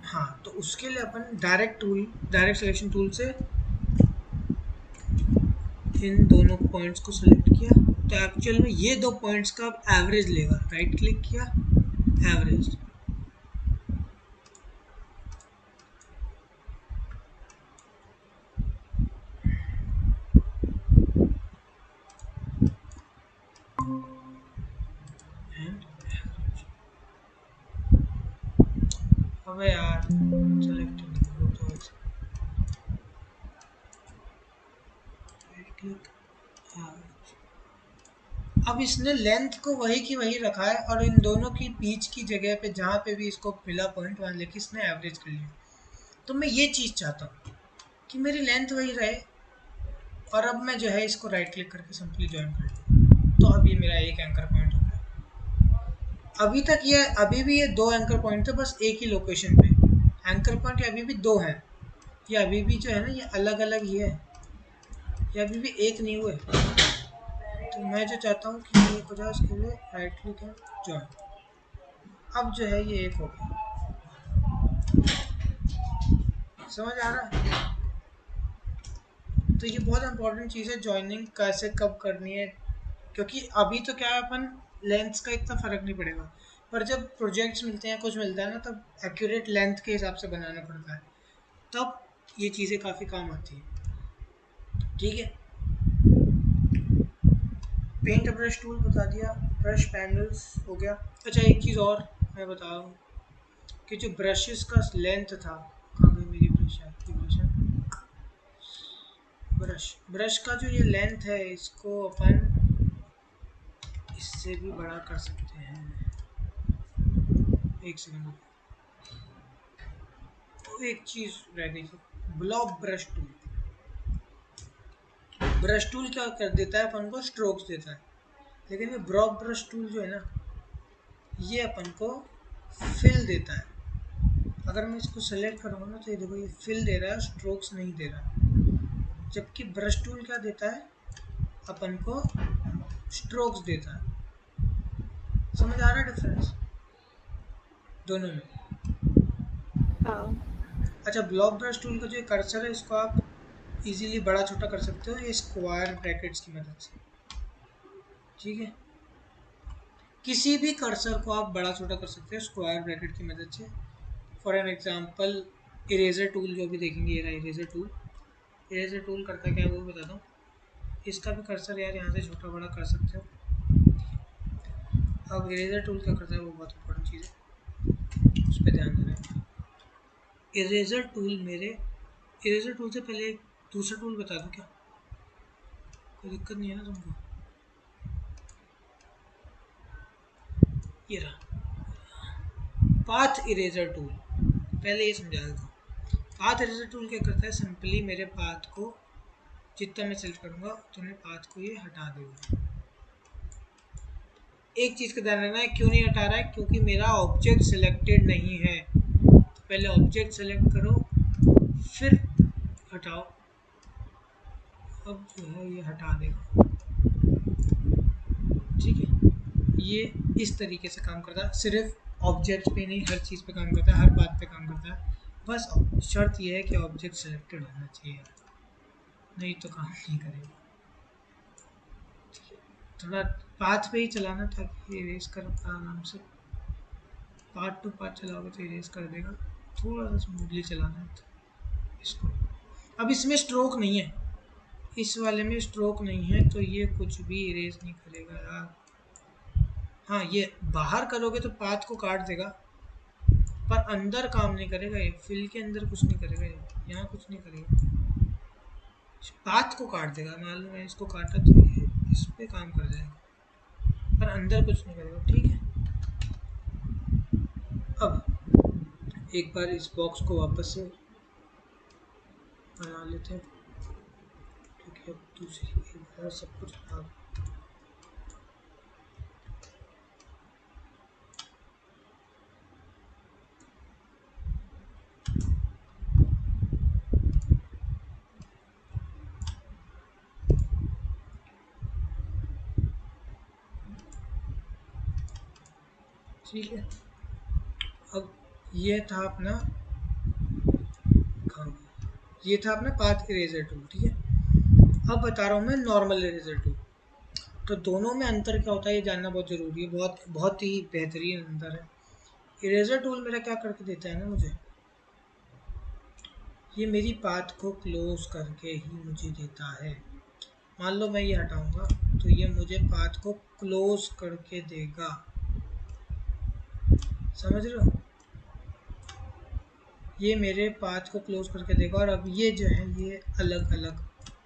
हाँ, तो उसके लिए अपन डायरेक्ट सिलेक्शन टूल से इन दोनों पॉइंट्स को सिलेक्ट किया, तो एक्चुअल में ये दो पॉइंट्स का अब एवरेज लेगा। राइट क्लिक किया, एवरेज, एंड अबे यार सेलेक्टेड हो तो राइट क्लिक, एवरेज। अब इसने लेंथ को वही की वही रखा है, और इन दोनों की बीच की जगह पे जहाँ पे भी इसको मिला पॉइंट, वहाँ लेके इसने एवरेज कर लिया। तो मैं ये चीज़ चाहता हूँ कि मेरी लेंथ वही रहे, और अब मैं जो है इसको राइट क्लिक करके सिंपली ज्वाइन कर लूँ, तो अब ये मेरा एक एंकर पॉइंट हो गया। अभी तक ये अभी भी ये दो एंकर पॉइंट थे, बस एक ही लोकेशन पे। एंकर पॉइंट अभी भी दो हैं, ये अभी भी जो है ना, ये अलग अलग ही है, ये अभी भी एक नहीं हुए। तो मैं जो चाहता हूँ कि ये एक हो जाए, उसके लिए राइट क्लिक है, ज्वाइन। अब जो है ये एक हो गया। समझ आ रहा है? तो ये बहुत इंपॉर्टेंट चीज़ है, ज्वाइनिंग कैसे कब करनी है, क्योंकि अभी तो क्या है, अपन लेंथ्स का इतना फ़र्क नहीं पड़ेगा, पर जब प्रोजेक्ट्स मिलते हैं, कुछ मिलता है ना, तब एक्यूरेट लेंथ के हिसाब से बनाना पड़ता है, तब ये चीज़ें काफ़ी काम आती हैं। ठीक है, पेंट ब्रश टूल बता दिया, ब्रश पैनल्स हो गया। अच्छा, एक चीज़ और मैं बता रहा हूँ कि जो ब्रशेस का लेंथ था, कहाँ गई मेरी ब्रश है, ये ब्रश है, ब्रश का जो ये लेंथ है इसको अपन इससे भी बड़ा कर सकते हैं। एक सेकंड, तो एक चीज रह गई, block brush tool. Brush tool क्या कर देता है, अपन को स्ट्रोक्स देता है, लेकिन ये ब्लॉक ब्रश टूल जो है ना, ये अपन को फिल देता है। अगर मैं इसको सेलेक्ट करूँगा ना तो ये देखो, ये फिल दे रहा है, स्ट्रोक्स नहीं दे रहा है। जबकि ब्रश टूल क्या देता है, अपन को स्ट्रोक्स देता है। समझ आ रहा है डिफरेंस दोनों में? हाँ। अच्छा, ब्लॉक ब्रश टूल का जो कर्सर है इसको आप इजीली बड़ा छोटा कर सकते हो ये स्क्वायर ब्रैकेट्स की मदद से। ठीक है, किसी भी कर्सर को आप बड़ा छोटा कर सकते हो स्क्वायर ब्रैकेट की मदद से। For an example eraser tool जो भी देखेंगे, ये रहा इरेजर टूल। इरेजर टूल करता क्या है वो बताता हूँ। इसका भी कर्सर यार यहाँ से छोटा बड़ा कर सकते हो। अब इरेजर टूल क्या करता है वो बहुत इंपॉर्टेंट चीज़ है, उस पर ध्यान देना। इरेजर टूल इरेजर टूल से पहले एक दूसरा टूल बता दूँ क्या? कोई दिक्कत नहीं है ना तुमको? ये रहा पाथ इरेजर टूल। पहले ये समझा देता हूँ। पाथ इरेजर टूल क्या करता है, सिंपली मेरे पाथ को जितना मैं सेलेक्ट करूँगा तो मेरे पाथ को ये हटा देगा। एक चीज़ का ध्यान रखना है, क्यों नहीं हटा रहा है, क्योंकि मेरा ऑब्जेक्ट सिलेक्टेड नहीं है। पहले ऑब्जेक्ट सेलेक्ट करो फिर हटाओ। अब जो है ये हटा देगा। ठीक है, ये इस तरीके से काम करता है। सिर्फ ऑब्जेक्ट पे नहीं, हर चीज़ पे काम करता है, हर बात पे काम करता है। बस शर्त यह है कि ऑब्जेक्ट सिलेक्टेड होना चाहिए, नहीं तो काम नहीं करेगा। थोड़ा पाथ पे ही चलाना ताकि ये इरेज कर आराम से। पार्ट टू पार्ट चलाओगे तो इरेज कर देगा। थोड़ा सा स्मूथली चलाना है तो इसको। अब इसमें स्ट्रोक नहीं है, इस वाले में स्ट्रोक नहीं है, तो ये कुछ भी इरेज नहीं करेगा यार। हाँ, ये बाहर करोगे तो पाथ को काट देगा, पर अंदर काम नहीं करेगा। ये फिल के अंदर कुछ नहीं करेगा, ये यहाँ कुछ नहीं करेगा, पाथ को काट देगा। मान लो मैं इसको काटा तो ये इस पे काम कर जाएगा, पर अंदर कुछ नहीं करेगा। ठीक है, अब एक बार इस बॉक्स को वापस से बना लेते हैं, क्योंकि अब दूसरी एक बार सब कुछ खराब। ठीक है, अब ये था अपना ये था अपना पाथ इरेजर टूल। ठीक है, अब बता रहा हूँ मैं नॉर्मल इरेजर टूल। तो दोनों में अंतर क्या होता है ये जानना बहुत ज़रूरी है, बहुत बहुत ही बेहतरीन अंतर है। इरेजर टूल मेरा क्या करके देता है ना मुझे, ये मेरी पाथ को क्लोज करके ही मुझे देता है। मान लो मैं ये हटाऊंगा तो ये मुझे पाथ को क्लोज करके देगा। समझ रहे हो, ये मेरे पाथ को क्लोज करके देगा। और अब ये जो है ये अलग अलग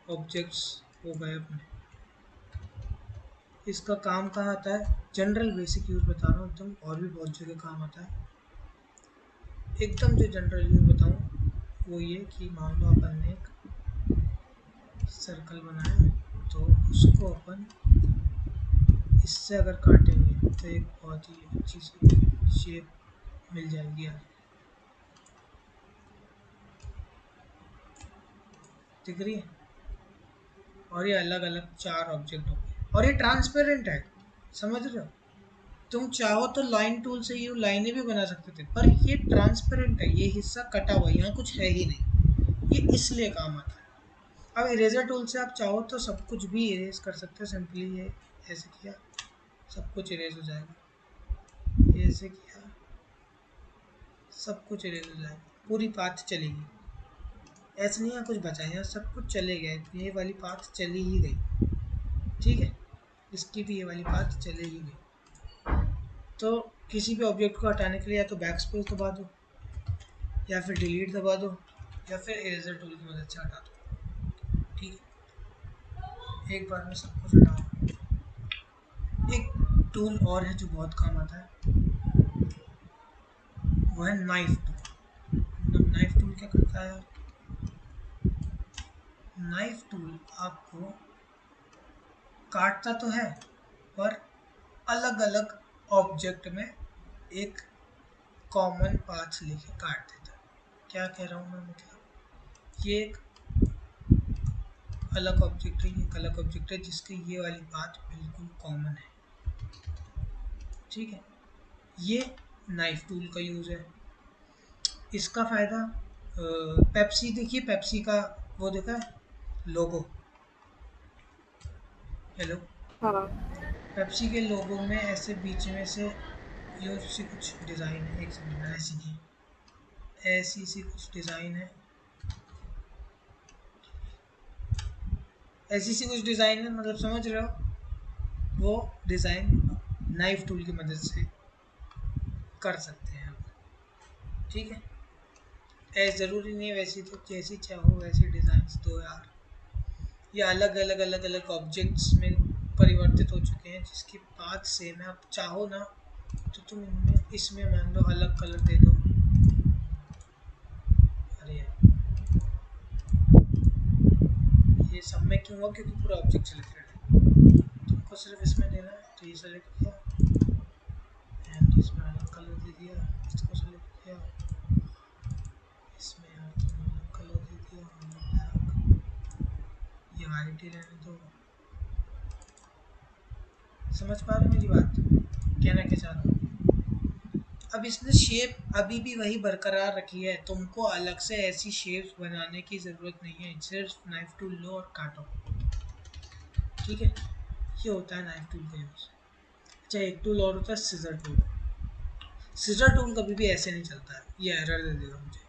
ऑब्जेक्ट्स हो गए अपने। इसका काम कहाँ आता है, जनरल बेसिक यूज़ बता रहा हूँ एकदम, और भी बहुत जगह काम आता है। एकदम जो जनरल यूज़ बताऊँ वो ये कि मान लो अपन ने एक सर्कल बनाया तो उसको अपन इससे अगर काटेंगे तो एक बहुत ही अच्छी सी शेप मिल जाएगी यार। दिख रही है, और ये अलग अलग 4 ऑब्जेक्ट हो गए, और ये ट्रांसपेरेंट है। समझ रहे हो, तुम चाहो तो लाइन टूल से ये लाइनें भी बना सकते थे, पर ये ट्रांसपेरेंट है, ये हिस्सा कटा हुआ, यहाँ कुछ है ही नहीं, ये इसलिए काम आता है। अब इरेजर टूल से आप चाहो तो सब कुछ भी इरेज कर सकते हो। सिंपली ये ऐसे किया सब कुछ इरेज हो जाएगा, ये ऐसे किया सब कुछ इरेज हो जाएगा, पूरी पाथ चलेगी। ऐसा नहीं है कुछ बचा, यहाँ सब कुछ चले गए, ये वाली पाथ चली ही गई। ठीक है, इसकी भी ये वाली पाथ चले ही गई। तो किसी भी ऑब्जेक्ट को हटाने के लिए या तो बैक स्पेस दबा दो, या फिर डिलीट दबा दो, या फिर इरेजर टूल की मदद से हटा दो। ठीक है, एक बार में सब कुछ हटाओ। एक टूल और है जो बहुत काम आता है, वो है नाइफ टूल। नाइफ टूल क्या करता है? नाइफ टूल आपको काटता तो है, पर अलग अलग ऑब्जेक्ट में एक कॉमन पाथ लेके काट देता है। क्या कह रहा हूँ मैं, मतलब ये एक अलग ऑब्जेक्ट है, ये एक अलग ऑब्जेक्ट है जिसके ये वाली पाथ बिल्कुल कॉमन है। ठीक है, ये नाइफ टूल का यूज़ है। इसका फ़ायदा, पेप्सी देखिए, पेप्सी का वो देखा है लोगो, हेलो, हाँ पेप्सी के लोगो में ऐसे बीच में से यो सी कुछ डिज़ाइन है, एक सेकंड, ऐसी नहीं, ऐसी सी कुछ डिज़ाइन है, ऐसी सी कुछ डिज़ाइन है, मतलब समझ रहे हो? वो डिज़ाइन नाइफ टूल की मदद से कर सकते हैं आप। ठीक है, ऐसे ज़रूरी नहीं है, वैसी तो जैसी चाहो वैसी डिज़ाइंस दो यार। ये अलग अलग अलग अलग ऑब्जेक्ट्स में परिवर्तित हो चुके हैं जिसकी पाथ सेम है। आप चाहो ना तो तुम इनमें इसमें मान लो अलग कलर दे दो। अरे यार, ये सब में क्यों हुआ? क्योंकि पूरा ऑब्जेक्ट सेलेक्टेड है। तुमको सिर्फ इसमें देना है तो ये सेलेक्ट किया एंड इसमें अलग कलर दे दिया, इसको सेलेक्ट किया, इसमें यार तुमने अलग कलर दे दिया, ब्लैक, ये वाइट ही रहने दो। समझ पा रहे हो मेरी बात, कहना क्या चाह रहा हूँ? अब इसने शेप अभी भी वही बरकरार रखी है, तुमको अलग से ऐसी शेप्स बनाने की ज़रूरत नहीं है, सिर्फ नाइफ टूल लो और काटो। ठीक है, ये होता है नाइफ टूल का यूज़। अच्छा, एक टूल और होता है सीजर टूल। सीजर टूल कभी भी ऐसे नहीं चलता है, ये एरर दे देगा मुझे।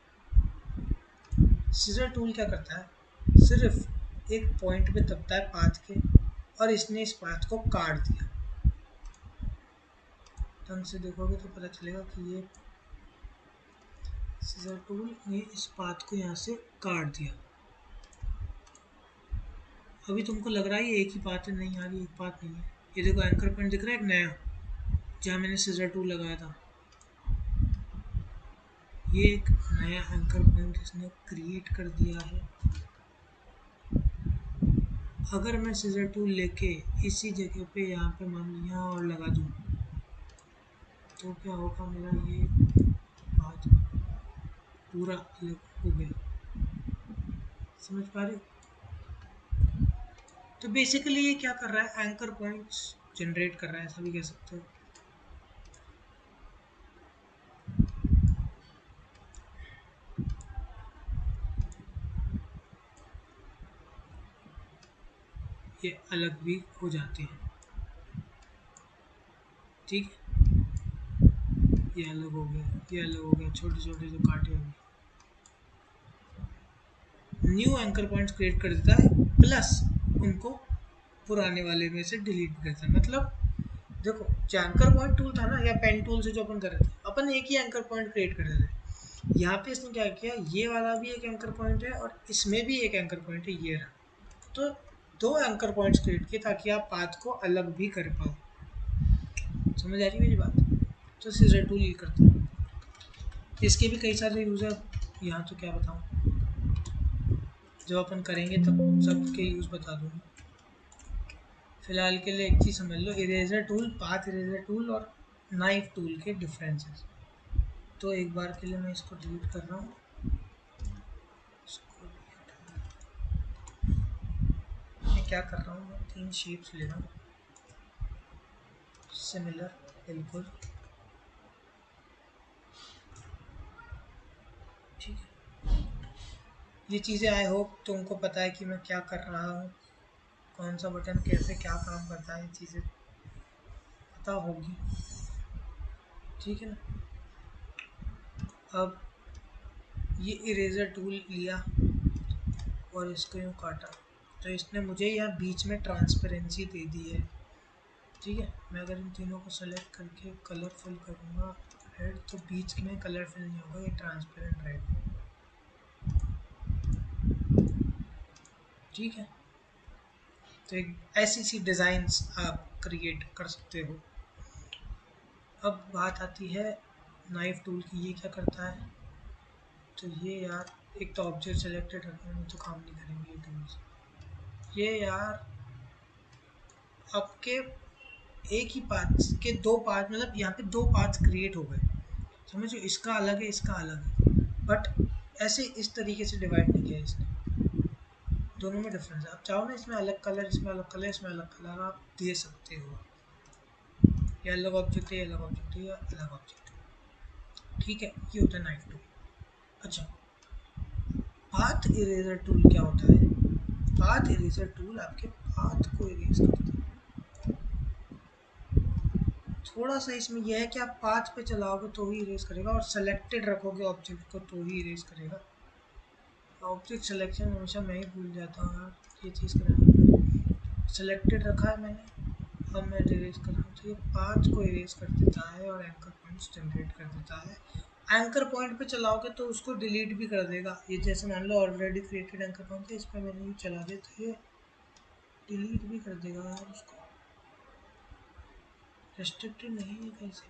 सीजर टूल क्या करता है, सिर्फ एक पॉइंट पे दबता है पाथ के, और इसने इस पाथ को काट दिया। ढंग से देखोगे तो पता चलेगा कि ये सीजर टूल ने इस पाथ को यहाँ से काट दिया। अभी तुमको लग रहा है ये एक ही पाथ है, नहीं यार ये एक पाथ नहीं है। ये देखो एंकर पॉइंट दिख रहा है एक नया, जहाँ मैंने सीजर टूल लगाया था, ये एक नया एंकर पॉइंट इसने क्रिएट कर दिया है। अगर मैं सीजर टूल लेके इसी जगह पे यहाँ पे मान लो यहाँ और लगा दूँ तो क्या होगा, मेरा ये पाथ पूरा अलग हो गया। समझ पा रहे हो? तो बेसिकली ये क्या कर रहा है, एंकर पॉइंट्स जनरेट कर रहा है, ऐसा भी कह सकते हो। ये अलग भी हो जाते हैं। ठीक है, ये अलग हो गया, ये अलग हो गया, छोटे छोटे जो कांटे हो गए, न्यू एंकर पॉइंट्स क्रिएट कर देता है, प्लस उनको पुराने वाले में से डिलीट भी करता है। मतलब देखो, जो एंकर पॉइंट टूल था ना, या पेन टूल से जो अपन कर रहे थे, अपन एक ही एंकर पॉइंट क्रिएट कर रहे थे। यहाँ पे इसने क्या किया, ये वाला भी एक एंकर पॉइंट है और इसमें भी एक एंकर पॉइंट है, ये रहा। तो दो एंकर पॉइंट्स क्रिएट किए ताकि आप पाथ को अलग भी कर पाओ। समझ आ रही है मेरी बात? तो सीजर टूल ये करता है। इसके भी कई सारे यूज़ है, यहाँ तो क्या बताऊँ, जब अपन करेंगे तब सबके यूज़ बता दूँगा। फिलहाल के लिए एक चीज़ समझ लो, eraser tool, path eraser tool और नाइफ टूल के डिफरेंसेस। तो एक बार के लिए मैं इसको डिलीट कर रहा हूँ, इसको भी हटा। मैं क्या कर रहा हूँ, मैं तीन शेप्स ले रहा हूँ सिमिलर, बिल्कुल। ठीक है, ये चीज़ें आई होप तुमको पता है कि मैं क्या कर रहा हूँ, कौन सा बटन कैसे क्या काम करता है, ये चीज़ें पता होगी। ठीक है ना? अब ये इरेजर टूल लिया और इसको यूँ काटा, तो इसने मुझे यहाँ बीच में ट्रांसपेरेंसी दे दी है। ठीक है, मैं अगर इन तीनों को सेलेक्ट करके कलर फिल करूँगा रेड, तो बीच में कलर फिल नहीं होगा, ये ट्रांसपेरेंट रहेगा। ठीक है, तो एक ऐसी सी डिज़ाइंस आप क्रिएट कर सकते हो। अब बात आती है नाइफ टूल की। ये क्या करता है, तो ये यार एक तो ऑब्जेक्ट सेलेक्टेड रखने में तो काम नहीं करेंगे ये टूल्स। ये यार आपके एक ही पार्ट्स के दो पार्ट, मतलब यहाँ पे दो पार्ट्स क्रिएट हो गए, समझो, इसका अलग है इसका अलग है, बट ऐसे इस तरीके से डिवाइड नहीं किया इसने, दोनों में डिफरेंस है। आप चाहो ना इसमें अलग कलर, इसमें अलग कलर, इसमें अलग कलर आप दे सकते हो। ये अलग ऑब्जेक्ट है, ये अलग ऑब्जेक्ट है, ये अलग ऑब्जेक्ट है, ठीक है। ये होता है नाइफ टूल। अच्छा, पाथ इरेजर टूल क्या होता है? पाथ इरेजर टूल आपके पाथ को इरेज करता है। थोड़ा सा इसमें यह है कि आप पाथ पे चलाओगे तो ही इरेज करेगा, और सेलेक्टेड रखोगे ऑब्जेक्ट को तो ही इरेज करेगा। ऑब्जेक्ट सिलेक्शन हमेशा मैं ही भूल जाता हूँ यार, ये चीज़ करना। सेलेक्टेड रखा है मैंने, अब मैं इरेज कर रहा हूँ, तो ये पाथ को इरेज कर देता है और एंकर पॉइंट्स जनरेट कर देता है। एंकर पॉइंट पे चलाओगे तो उसको डिलीट भी कर देगा। ये जैसे मान लो ऑलरेडी क्रिएटेड एंकर पॉइंट है, इस पर मैंने ये चला दिया तो ये डिलीट भी कर देगा यार उसको। रेस्ट्रिक्टेड नहीं है कहीं से।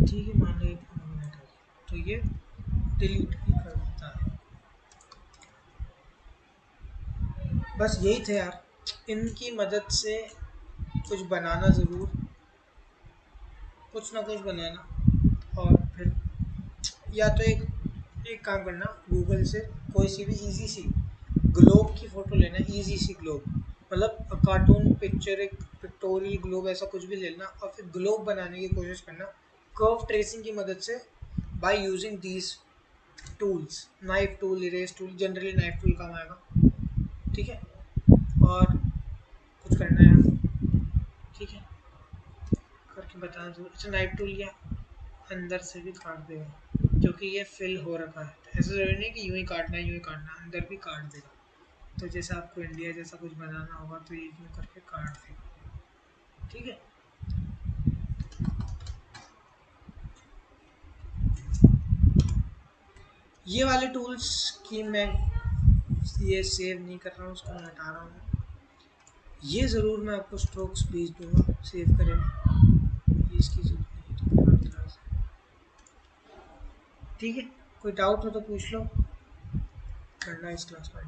ठीक है, मान लो 1 मिनट है तो ये डिलीट भी कर देता है। बस यही थे यार, इनकी मदद से कुछ बनाना ज़रूर, कुछ ना कुछ बनाना। और फिर या तो एक काम करना, गूगल से कोई सी भी इजी सी ग्लोब की फ़ोटो लेना, इजी सी ग्लोब, मतलब कार्टून पिक्चर, एक पिक्टोरियल ग्लोब, ऐसा कुछ भी लेना, और फिर ग्लोब बनाने की कोशिश करना कर्व ट्रेसिंग की मदद से, by using these tools. Knife tool, erase tool, generally knife tool काम आएगा, ठीक है। और कुछ करना है आपको, ठीक है, करके बताना जरूर। अच्छा, नाइफ टूल या अंदर से भी काट देगा क्योंकि ये फिल हो रखा है, तो ऐसा ज़रूरी नहीं कि यूँ ही काटना है यूँ ही काटना है, अंदर भी काट देगा। तो जैसे आपको इंडिया जैसा कुछ बनाना होगा तो ये यूँ करके काट देगा, ठीक है। ये वाले टूल्स की मैं ये सेव नहीं कर रहा हूँ, उसको मैं हटा रहा हूँ। ये ज़रूर मैं आपको स्ट्रोक्स भेज दूँगा, सेव करें, ये इसकी ज़रूरत नहीं है, ठीक है। कोई डाउट हो तो पूछ लो, करना इस क्लास में।